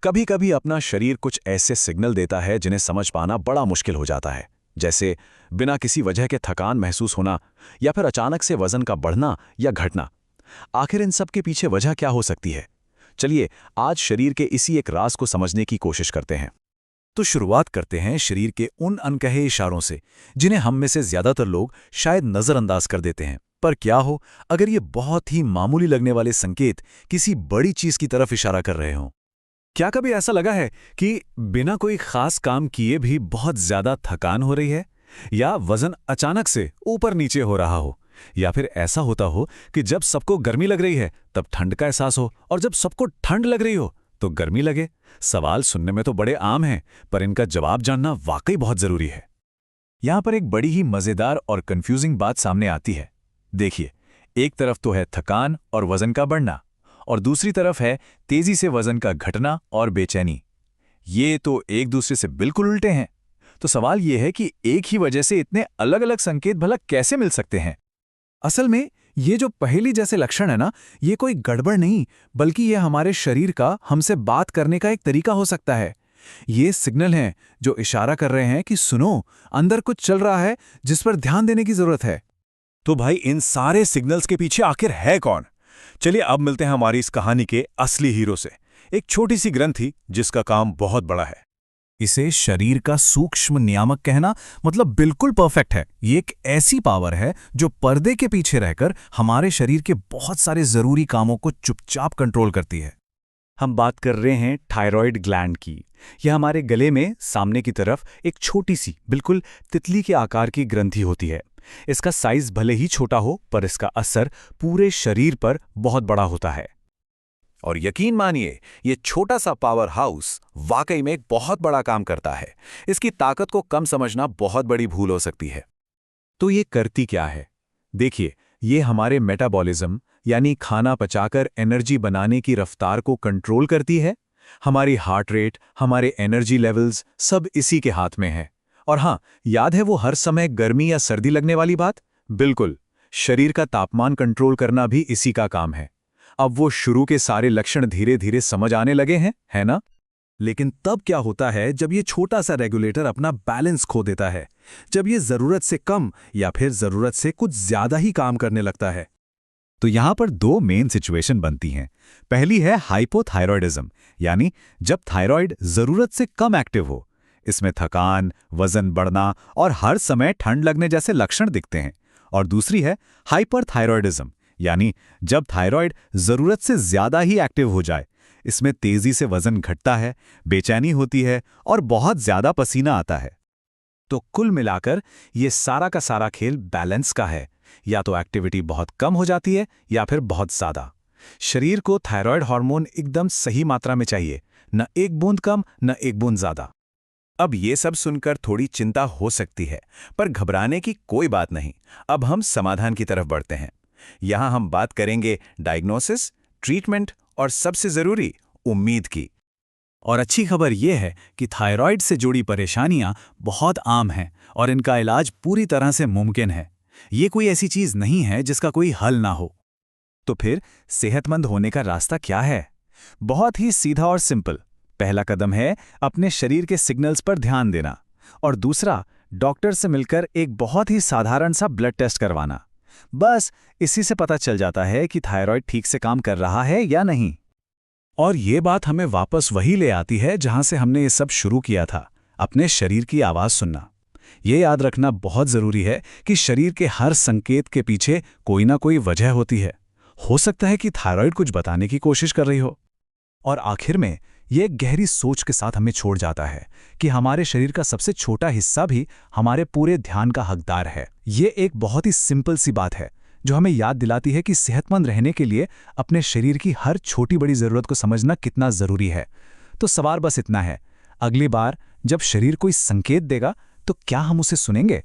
कभी कभी अपना शरीर कुछ ऐसे सिग्नल देता है जिन्हें समझ पाना बड़ा मुश्किल हो जाता है। जैसे बिना किसी वजह के थकान महसूस होना, या फिर अचानक से वजन का बढ़ना या घटना। आखिर इन सब के पीछे वजह क्या हो सकती है? चलिए आज शरीर के इसी एक राज को समझने की कोशिश करते हैं। तो शुरुआत करते हैं शरीर के उन अनकहे इशारों से जिन्हें हम में से ज्यादातर लोग शायद नजरअंदाज कर देते हैं। पर क्या हो अगर ये बहुत ही मामूली लगने वाले संकेत किसी बड़ी चीज की तरफ इशारा कर रहे हों? क्या कभी ऐसा लगा है कि बिना कोई खास काम किए भी बहुत ज्यादा थकान हो रही है, या वजन अचानक से ऊपर नीचे हो रहा हो, या फिर ऐसा होता हो कि जब सबको गर्मी लग रही है तब ठंड का एहसास हो, और जब सबको ठंड लग रही हो तो गर्मी लगे? सवाल सुनने में तो बड़े आम हैं, पर इनका जवाब जानना वाकई बहुत जरूरी है। यहां पर एक बड़ी ही मजेदार और कंफ्यूजिंग बात सामने आती है। देखिए, एक तरफ तो है थकान और वजन का बढ़ना, और दूसरी तरफ है तेजी से वजन का घटना और बेचैनी। ये तो एक दूसरे से बिल्कुल उल्टे हैं। तो सवाल ये है कि एक ही वजह से इतने अलग अलग संकेत भला कैसे मिल सकते हैं? असल में ये जो पहेली जैसे लक्षण है ना, ये कोई गड़बड़ नहीं, बल्कि ये हमारे शरीर का हमसे बात करने का एक तरीका हो सकता है। ये सिग्नल हैं जो इशारा कर रहे हैं कि सुनो, अंदर कुछ चल रहा है जिस पर ध्यान देने की जरूरत है। तो भाई, इन सारे सिग्नल्स के पीछे आखिर है कौन? चलिए अब मिलते हैं हमारी इस कहानी के असली हीरो से, एक छोटी सी ग्रंथि जिसका काम बहुत बड़ा है। इसे शरीर का सूक्ष्म नियामक कहना मतलब बिल्कुल परफेक्ट है। ये एक ऐसी पावर है जो पर्दे के पीछे रहकर हमारे शरीर के बहुत सारे जरूरी कामों को चुपचाप कंट्रोल करती है। हम बात कर रहे हैं थायराइड ग्लैंड की। यह हमारे गले में सामने की तरफ एक छोटी सी, बिल्कुल तितली के आकार की ग्रंथि होती है। इसका साइज भले ही छोटा हो, पर इसका असर पूरे शरीर पर बहुत बड़ा होता है। और यकीन मानिए, ये छोटा सा पावर हाउस वाकई में एक बहुत बड़ा काम करता है। इसकी ताकत को कम समझना बहुत बड़ी भूल हो सकती है। तो ये करती क्या है? देखिए, ये हमारे मेटाबॉलिज्म यानी खाना पचाकर एनर्जी बनाने की रफ्तार को कंट्रोल करती है। हमारी हार्ट रेट, हमारे एनर्जी लेवल्स सब इसी के हाथ में है। और हाँ, याद है वो हर समय गर्मी या सर्दी लगने वाली बात? बिल्कुल, शरीर का तापमान कंट्रोल करना भी इसी का काम है। अब वो शुरू के सारे लक्षण धीरे धीरे समझ आने लगे हैं, है ना? लेकिन तब क्या होता है जब ये छोटा सा रेगुलेटर अपना बैलेंस खो देता है, जब ये जरूरत से कम या फिर जरूरत से कुछ ज्यादा ही काम करने लगता है? तो यहां पर दो मेन सिचुएशन बनती हैं। पहली है हाइपोथायरॉयडिज्म, यानी जब थायराइड जरूरत से कम एक्टिव हो। इसमें थकान, वजन बढ़ना और हर समय ठंड लगने जैसे लक्षण दिखते हैं। और दूसरी है हाइपरथायरॉयडिज्म, यानी जब थायराइड जरूरत से ज्यादा ही एक्टिव हो जाए। इसमें तेजी से वजन घटता है, बेचैनी होती है और बहुत ज्यादा पसीना आता है। तो कुल मिलाकर ये सारा का सारा खेल बैलेंस का है। या तो एक्टिविटी बहुत कम हो जाती है या फिर बहुत ज्यादा। शरीर को थायराइड हार्मोन एकदम सही मात्रा में चाहिए, न एक बूंद कम न एक बूंद ज्यादा। अब ये सब सुनकर थोड़ी चिंता हो सकती है, पर घबराने की कोई बात नहीं। अब हम समाधान की तरफ बढ़ते हैं। यहां हम बात करेंगे डायग्नोसिस, ट्रीटमेंट और सबसे जरूरी उम्मीद की। और अच्छी खबर यह है कि थायराइड से जुड़ी परेशानियां बहुत आम हैं और इनका इलाज पूरी तरह से मुमकिन है। ये कोई ऐसी चीज नहीं है जिसका कोई हल ना हो। तो फिर सेहतमंद होने का रास्ता क्या है? बहुत ही सीधा और सिंपल। पहला कदम है अपने शरीर के सिग्नल्स पर ध्यान देना, और दूसरा डॉक्टर से मिलकर एक बहुत ही साधारण सा ब्लड टेस्ट करवाना। बस इसी से पता चल जाता है कि थायराइड ठीक से काम कर रहा है या नहीं। और ये बात हमें वापस वही ले आती है जहां से हमने ये सब शुरू किया था, अपने शरीर की आवाज सुनना। ये याद रखना बहुत जरूरी है कि शरीर के हर संकेत के पीछे कोई ना कोई वजह होती है। हो सकता है कि थायराइड कुछ बताने की कोशिश कर रही हो। और आखिर में ये एक गहरी सोच के साथ हमें छोड़ जाता है कि हमारे शरीर का सबसे छोटा हिस्सा भी हमारे पूरे ध्यान का हकदार है। ये एक बहुत ही सिंपल सी बात है जो हमें याद दिलाती है कि सेहतमंद रहने के लिए अपने शरीर की हर छोटी बड़ी जरूरत को समझना कितना जरूरी है। तो सवाल बस इतना है, अगली बार जब शरीर कोई संकेत देगा तो क्या हम उसे सुनेंगे?